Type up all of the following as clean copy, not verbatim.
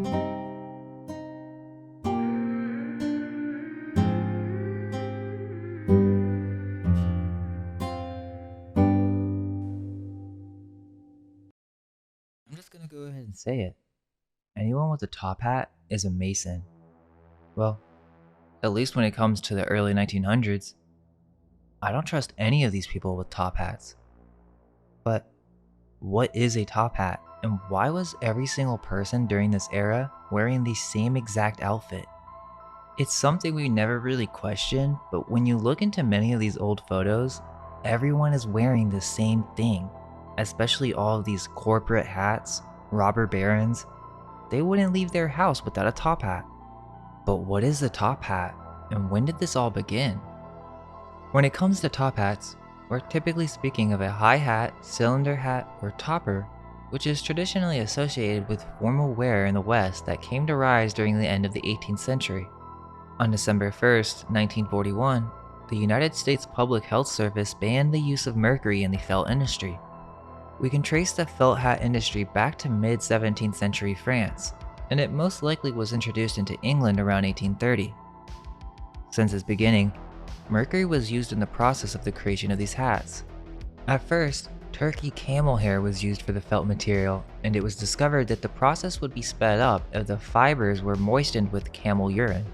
I'm just gonna go ahead and say it. Anyone with a top hat is a Mason. Well, at least when it comes to the early 1900s. I don't trust any of these people with top hats. But what is a top hat, and why was every single person during this era wearing the same exact outfit? It's something we never really questioned, but when you look into many of these old photos, everyone is wearing the same thing, especially all of these corporate hats, robber barons. They wouldn't leave their house without a top hat. But what is a top hat, and when did this all begin? When it comes to top hats, we're typically speaking of a high hat, cylinder hat, or topper, which is traditionally associated with formal wear in the West that came to rise during the end of the 18th century. On December 1st, 1941, the United States Public Health Service banned the use of mercury in the felt industry. We can trace the felt hat industry back to mid-17th century France, and it most likely was introduced into England around 1830. Since its beginning, mercury was used in the process of the creation of these hats. At first, Turkey camel hair was used for the felt material, and it was discovered that the process would be sped up if the fibers were moistened with camel urine.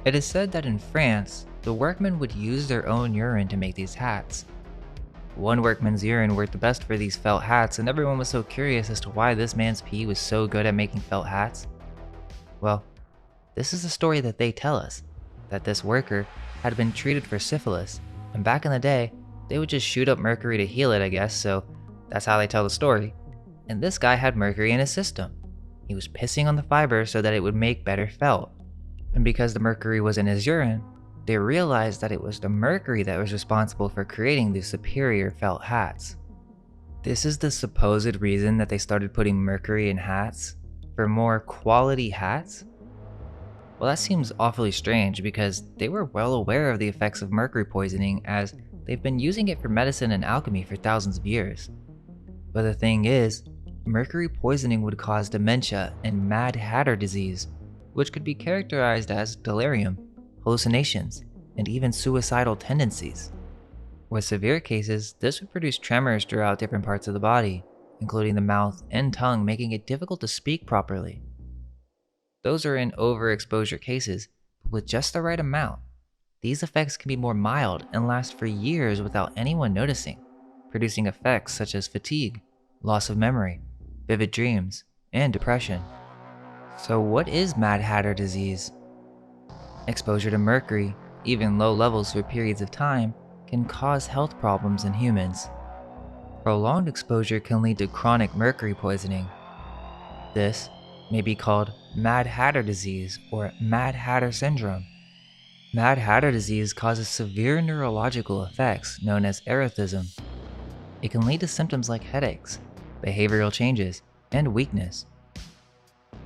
It is said that in France, the workmen would use their own urine to make these hats. One workman's urine worked the best for these felt hats, and everyone was so curious as to why this man's pee was so good at making felt hats. Well, this is the story that they tell us, that this worker had been treated for syphilis, and back in the day, they would just shoot up mercury to heal it, I guess, so that's how they tell the story. And this guy had mercury in his system. He was pissing on the fiber so that it would make better felt. And because the mercury was in his urine, they realized that it was the mercury that was responsible for creating the superior felt hats. This is the supposed reason that they started putting mercury in hats, for more quality hats? Well, that seems awfully strange because they were well aware of the effects of mercury poisoning, as they've been using it for medicine and alchemy for thousands of years. But the thing is, mercury poisoning would cause dementia and Mad Hatter disease, which could be characterized as delirium, hallucinations, and even suicidal tendencies. With severe cases, this would produce tremors throughout different parts of the body, including the mouth and tongue, making it difficult to speak properly. Those are in overexposure cases, but with just the right amount. These effects can be more mild and last for years without anyone noticing, producing effects such as fatigue, loss of memory, vivid dreams, and depression. So what is Mad Hatter disease? Exposure to mercury, even low levels for periods of time, can cause health problems in humans. Prolonged exposure can lead to chronic mercury poisoning. This may be called Mad Hatter disease or Mad Hatter syndrome. Mad Hatter disease causes severe neurological effects known as erethism. It can lead to symptoms like headaches, behavioral changes, and weakness.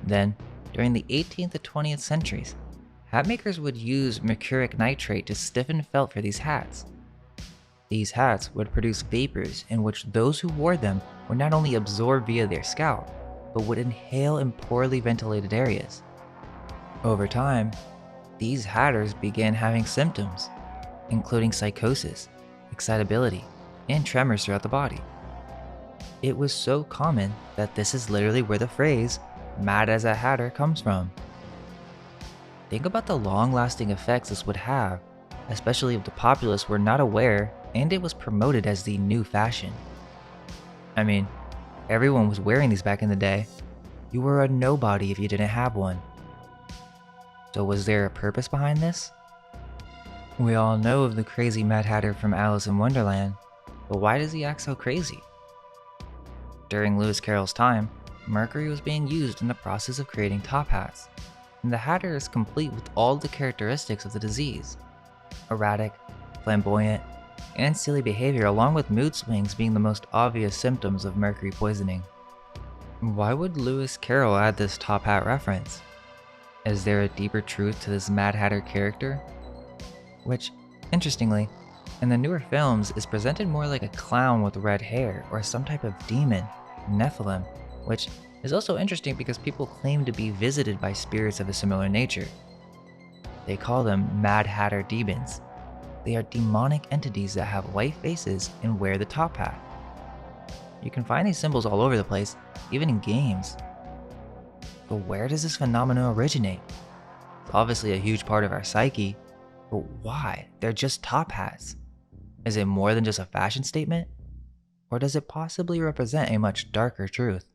Then, during the 18th to 20th centuries, hat makers would use mercuric nitrate to stiffen felt for these hats. These hats would produce vapors in which those who wore them would not only absorb via their scalp, but would inhale in poorly ventilated areas. Over time, these hatters began having symptoms, including psychosis, excitability, and tremors throughout the body. It was so common that this is literally where the phrase, "mad as a hatter," comes from. Think about the long-lasting effects this would have, especially if the populace were not aware and it was promoted as the new fashion. I mean, everyone was wearing these back in the day. You were a nobody if you didn't have one. So was there a purpose behind this? We all know of the crazy Mad Hatter from Alice in Wonderland, but why does he act so crazy? During Lewis Carroll's time, mercury was being used in the process of creating top hats, and the Hatter is complete with all the characteristics of the disease. Erratic, flamboyant, and silly behavior, along with mood swings being the most obvious symptoms of mercury poisoning. Why would Lewis Carroll add this top hat reference? Is there a deeper truth to this Mad Hatter character? Which, interestingly, in the newer films is presented more like a clown with red hair or some type of demon, Nephilim, which is also interesting because people claim to be visited by spirits of a similar nature. They call them Mad Hatter demons. They are demonic entities that have white faces and wear the top hat. You can find these symbols all over the place, even in games. But where does this phenomenon originate? It's obviously a huge part of our psyche, but why? They're just top hats. Is it more than just a fashion statement? Or does it possibly represent a much darker truth?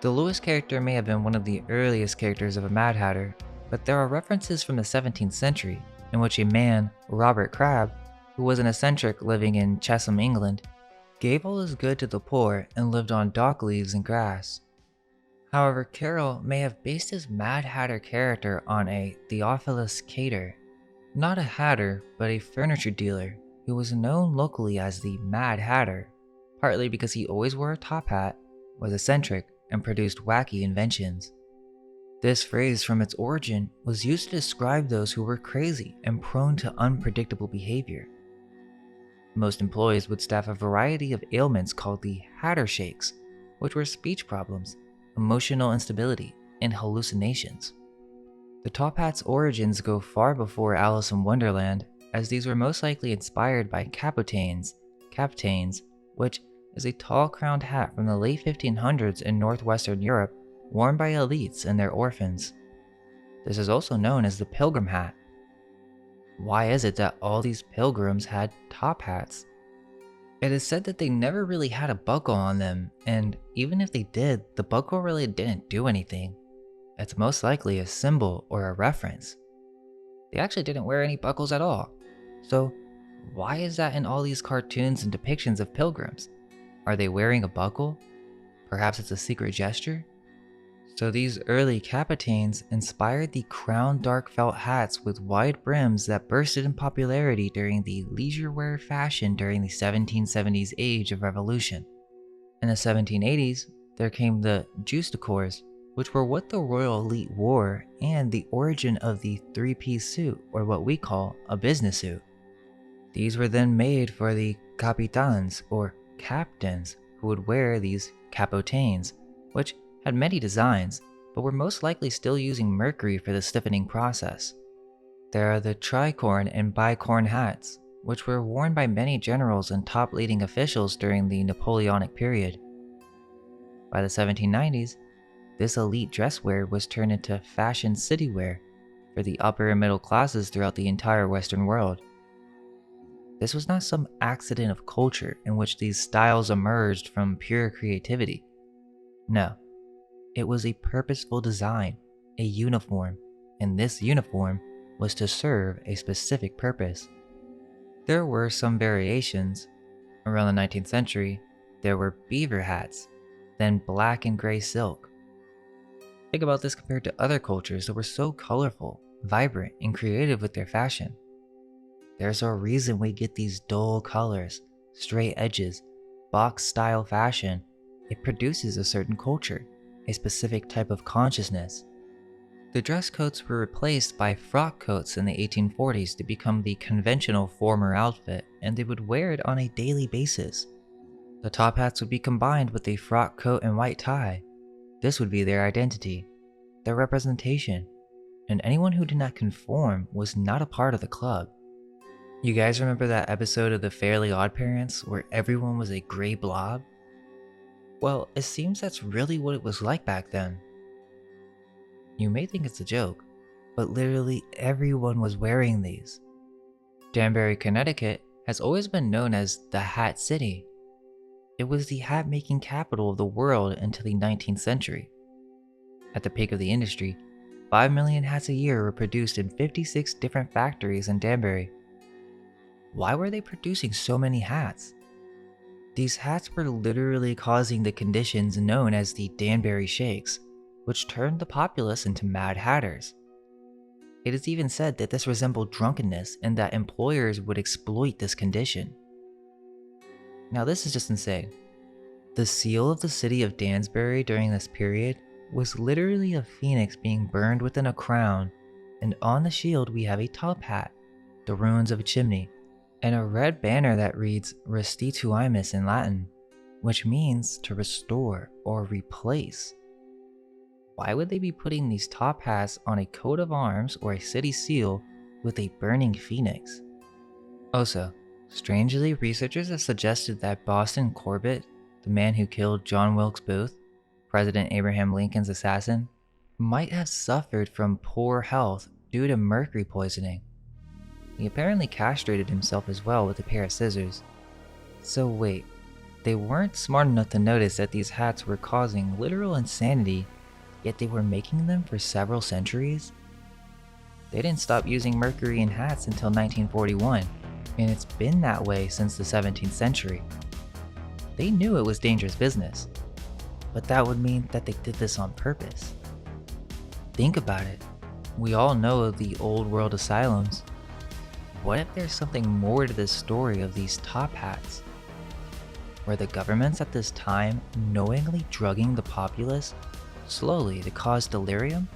The Lewis character may have been one of the earliest characters of a Mad Hatter, but there are references from the 17th century in which a man, Robert Crabbe, who was an eccentric living in Chesham, England, gave all his good to the poor and lived on dock leaves and grass. However, Carroll may have based his Mad Hatter character on a Theophilus Cater, not a hatter, but a furniture dealer who was known locally as the Mad Hatter, partly because he always wore a top hat, was eccentric, and produced wacky inventions. This phrase from its origin was used to describe those who were crazy and prone to unpredictable behavior. Most employees would staff a variety of ailments called the Hatter Shakes, which were speech problems, emotional instability, and hallucinations. The top hat's origins go far before Alice in Wonderland, as these were most likely inspired by capitaines, which is a tall crowned hat from the late 1500s in northwestern Europe worn by elites and their orphans. This is also known as the pilgrim hat. Why is it that all these pilgrims had top hats? It is said that they never really had a buckle on them, and even if they did, the buckle really didn't do anything. It's most likely a symbol or a reference. They actually didn't wear any buckles at all. So why is that in all these cartoons and depictions of pilgrims? Are they wearing a buckle? Perhaps it's a secret gesture? So these early capitaines inspired the crowned dark felt hats with wide brims that bursted in popularity during the leisure wear fashion during the 1770s age of revolution. In the 1780s, there came the justaucorps, which were what the royal elite wore and the origin of the three-piece suit, or what we call a business suit. These were then made for the capitaines, or captains, who would wear these capotaines, which had many designs, but were most likely still using mercury for the stiffening process. There are the tricorn and bicorn hats, which were worn by many generals and top leading officials during the Napoleonic period. By the 1790s, this elite dress wear was turned into fashion city wear for the upper and middle classes throughout the entire Western world. This was not some accident of culture in which these styles emerged from pure creativity. No, it was a purposeful design, a uniform, and this uniform was to serve a specific purpose. There were some variations. Around the 19th century, there were beaver hats, then black and gray silk. Think about this compared to other cultures that were so colorful, vibrant, and creative with their fashion. There's a reason we get these dull colors, straight edges, box-style fashion. It produces a certain culture, a specific type of consciousness. The dress coats were replaced by frock coats in the 1840s to become the conventional former outfit, and they would wear it on a daily basis. The top hats would be combined with a frock coat and white tie. This would be their identity, their representation, and anyone who did not conform was not a part of the club. You guys remember that episode of The Fairly OddParents where everyone was a gray blob? Well, it seems that's really what it was like back then. You may think it's a joke, but literally everyone was wearing these. Danbury, Connecticut has always been known as the Hat City. It was the hat-making capital of the world until the 19th century. At the peak of the industry, 5 million hats a year were produced in 56 different factories in Danbury. Why were they producing so many hats? These hats were literally causing the conditions known as the Danbury Shakes, which turned the populace into Mad Hatters. It is even said that this resembled drunkenness and that employers would exploit this condition. Now this is just insane. The seal of the city of Dansbury during this period was literally a phoenix being burned within a crown, and on the shield we have a top hat, the ruins of a chimney, and a red banner that reads Restituimus in Latin. which means to restore or replace. Why would they be putting these top hats on a coat of arms or a city seal with a burning phoenix? Also, strangely, researchers have suggested that Boston Corbett, the man who killed John Wilkes Booth, President Abraham Lincoln's assassin, might have suffered from poor health due to mercury poisoning. He apparently castrated himself as well with a pair of scissors. So wait, they weren't smart enough to notice that these hats were causing literal insanity, yet they were making them for several centuries? They didn't stop using mercury in hats until 1941, and it's been that way since the 17th century. They knew it was dangerous business, but that would mean that they did this on purpose. Think about it. We all know of the old world asylums. What if there's something more to this story of these top hats? Were the governments at this time knowingly drugging the populace slowly to cause delirium?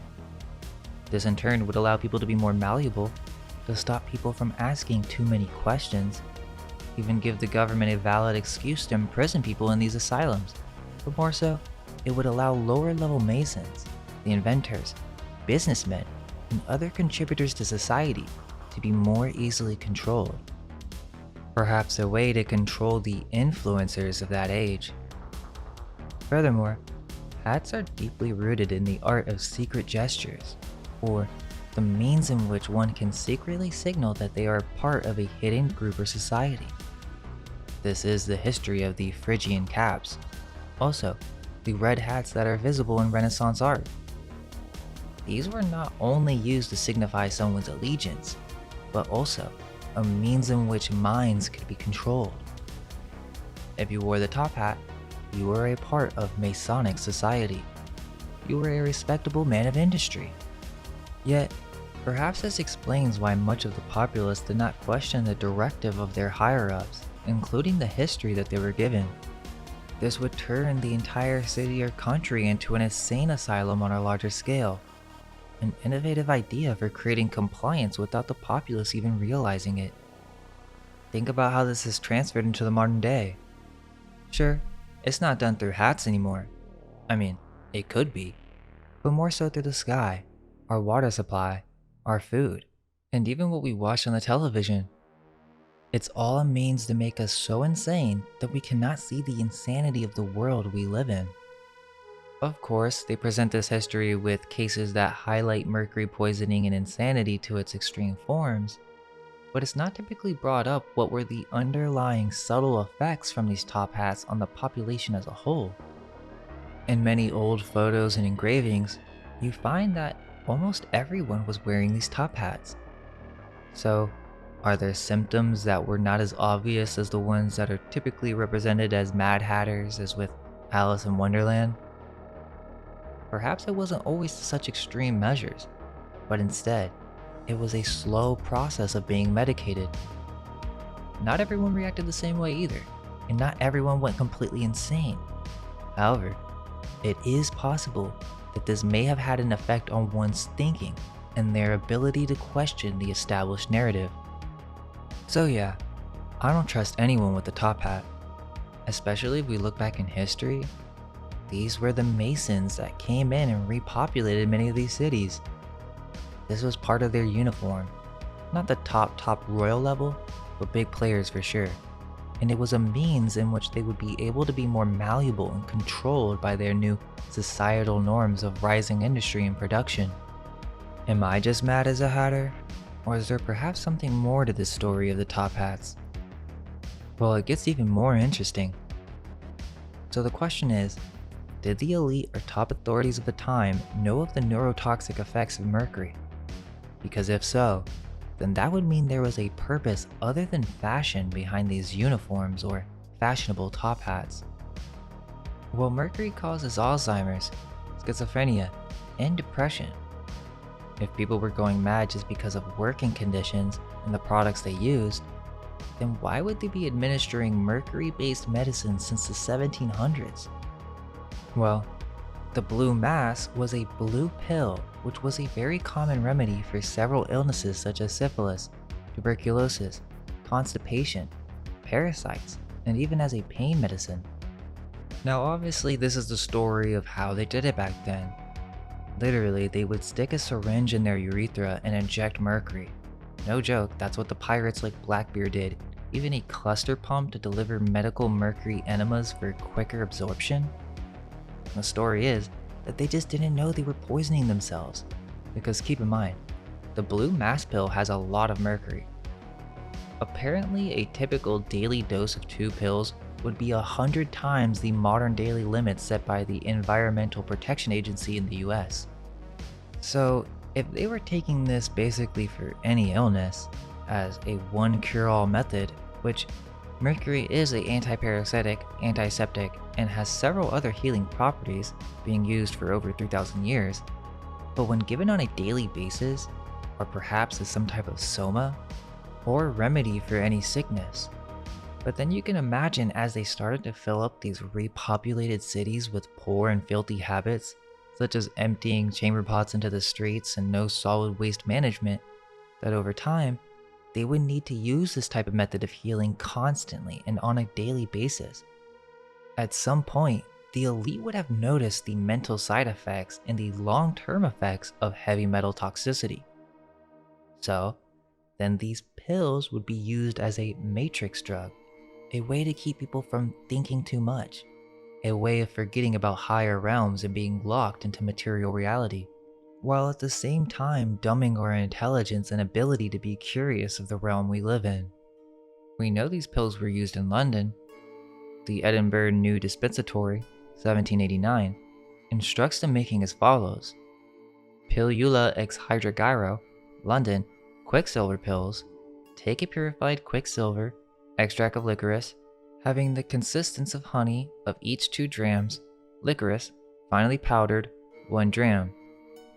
This in turn would allow people to be more malleable, to stop people from asking too many questions, even give the government a valid excuse to imprison people in these asylums. But more so, it would allow lower level masons, the inventors, businessmen, and other contributors to society to be more easily controlled. Perhaps a way to control the influencers of that age. Furthermore, hats are deeply rooted in the art of secret gestures, or the means in which one can secretly signal that they are part of a hidden group or society. This is the history of the Phrygian caps, also the red hats that are visible in Renaissance art. These were not only used to signify someone's allegiance, but also a means in which minds could be controlled. If you wore the top hat, you were a part of Masonic society. You were a respectable man of industry. Yet, perhaps this explains why much of the populace did not question the directive of their higher-ups, including the history that they were given. This would turn the entire city or country into an insane asylum on a larger scale. An innovative idea for creating compliance without the populace even realizing it. Think about how this is transferred into the modern day. Sure, it's not done through hats anymore. I mean, it could be, but more so through the sky, our water supply, our food, and even what we watch on the television. It's all a means to make us so insane that we cannot see the insanity of the world we live in. Of course, they present this history with cases that highlight mercury poisoning and insanity to its extreme forms, but it's not typically brought up what were the underlying subtle effects from these top hats on the population as a whole. In many old photos and engravings, you find that almost everyone was wearing these top hats. So, are there symptoms that were not as obvious as the ones that are typically represented as Mad Hatters, as with Alice in Wonderland? Perhaps it wasn't always to such extreme measures, but instead, it was a slow process of being medicated. Not everyone reacted the same way either, and not everyone went completely insane. However, it is possible that this may have had an effect on one's thinking and their ability to question the established narrative. So yeah, I don't trust anyone with a top hat, especially if we look back in history. These were the Masons that came in and repopulated many of these cities. This was part of their uniform, not the top royal level, but big players for sure. And it was a means in which they would be able to be more malleable and controlled by their new societal norms of rising industry and production. Am I just mad as a hatter? Or is there perhaps something more to this story of the top hats? Well, it gets even more interesting. So the question is, did the elite or top authorities of the time know of the neurotoxic effects of mercury? Because if so, then that would mean there was a purpose other than fashion behind these uniforms or fashionable top hats. Well, mercury causes Alzheimer's, schizophrenia, and depression. If people were going mad just because of working conditions and the products they used, then why would they be administering mercury-based medicine since the 1700s? Well, the blue mass was a blue pill, which was a very common remedy for several illnesses such as syphilis, tuberculosis, constipation, parasites, and even as a pain medicine. Now obviously this is the story of how they did it back then. Literally, they would stick a syringe in their urethra and inject mercury. No joke, that's what the pirates like Blackbeard did. Even a cluster pump to deliver medical mercury enemas for quicker absorption. The story is that they just didn't know they were poisoning themselves. Because keep in mind, the blue mass pill has a lot of mercury. Apparently, a typical daily dose of 2 pills would be 100 times the modern daily limit set by the Environmental Protection Agency in the US. So, if they were taking this basically for any illness, as a one cure-all method, which mercury is a antiparasitic, antiseptic, and has several other healing properties, being used for over 3,000 years, but when given on a daily basis, or perhaps as some type of soma, or remedy for any sickness. But then you can imagine as they started to fill up these repopulated cities with poor and filthy habits, such as emptying chamber pots into the streets and no solid waste management, that over time, they would need to use this type of method of healing constantly and on a daily basis. At some point, the elite would have noticed the mental side effects and the long-term effects of heavy metal toxicity. So, then these pills would be used as a matrix drug, a way to keep people from thinking too much, a way of forgetting about higher realms and being locked into material reality, while at the same time dumbing our intelligence and ability to be curious of the realm we live in. We know these pills were used in London. The Edinburgh New Dispensatory, 1789, instructs the making as follows: Pilula ex hydrogyro, London, quicksilver pills. Take a purified quicksilver, extract of licorice, having the consistence of honey of each 2 drams, licorice, finely powdered, 1 dram.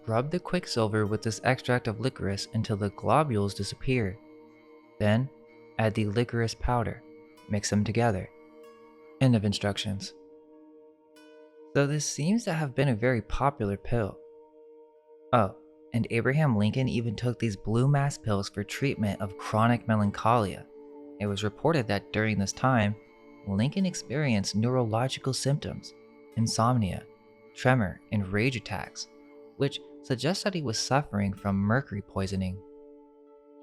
Rub the quicksilver with this extract of licorice until the globules disappear. Then, add the licorice powder. Mix them together. End of instructions. So this seems to have been a very popular pill. Oh, and Abraham Lincoln even took these blue mass pills for treatment of chronic melancholia. It was reported that during this time, Lincoln experienced neurological symptoms, insomnia, tremor, and rage attacks, which suggests that he was suffering from mercury poisoning.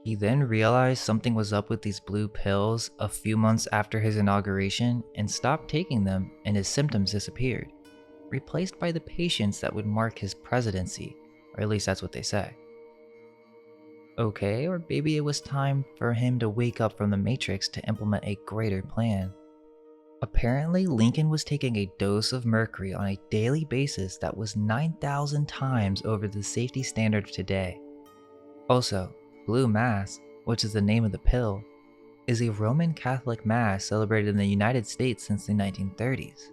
He then realized something was up with these blue pills a few months after his inauguration and stopped taking them, and his symptoms disappeared, replaced by the patience that would mark his presidency, or at least that's what they say. Okay, or maybe it was time for him to wake up from the Matrix to implement a greater plan. Apparently, Lincoln was taking a dose of mercury on a daily basis that was 9,000 times over the safety standard today. Also, Blue Mass, which is the name of the pill, is a Roman Catholic Mass celebrated in the United States since the 1930s.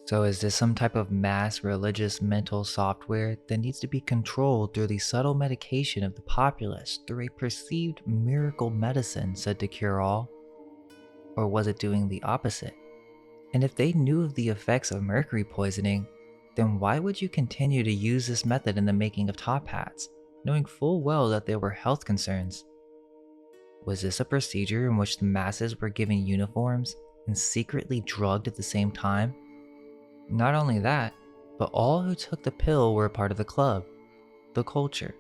So is this some type of mass religious mental software that needs to be controlled through the subtle medication of the populace through a perceived miracle medicine said to cure all? Or was it doing the opposite? And if they knew of the effects of mercury poisoning, then why would you continue to use this method in the making of top hats, knowing full well that there were health concerns? Was this a procedure in which the masses were given uniforms and secretly drugged at the same time? Not only that, but all who took the pill were a part of the club, the culture,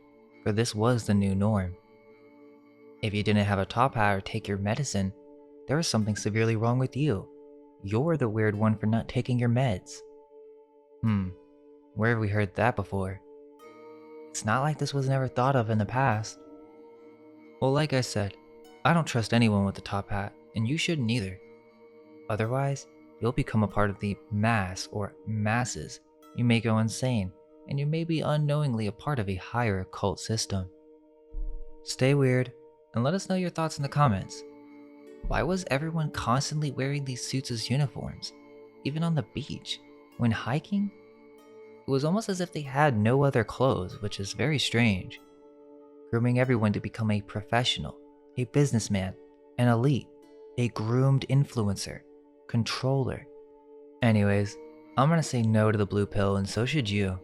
for this was the new norm. If you didn't have a top hat or take your medicine, there was something severely wrong with you. You're the weird one for not taking your meds. Where have we heard that before? It's not like this was never thought of in the past. Well, like I said, I don't trust anyone with a top hat, and you shouldn't either. Otherwise, you'll become a part of the mass or masses. You may go insane, and you may be unknowingly a part of a higher occult system. Stay weird, and let us know your thoughts in the comments. Why was everyone constantly wearing these suits as uniforms, even on the beach? When hiking? It was almost as if they had no other clothes, which is very strange. Grooming everyone to become a professional, a businessman, an elite, a groomed influencer, controller. Anyways, I'm gonna say no to the blue pill, and so should you.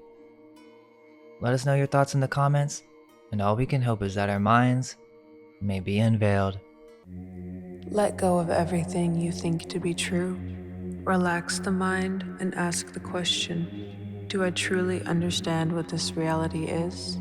Let us know your thoughts in the comments, and all we can hope is that our minds may be unveiled. Let go of everything you think to be true. Relax the mind and ask the question, do I truly understand what this reality is?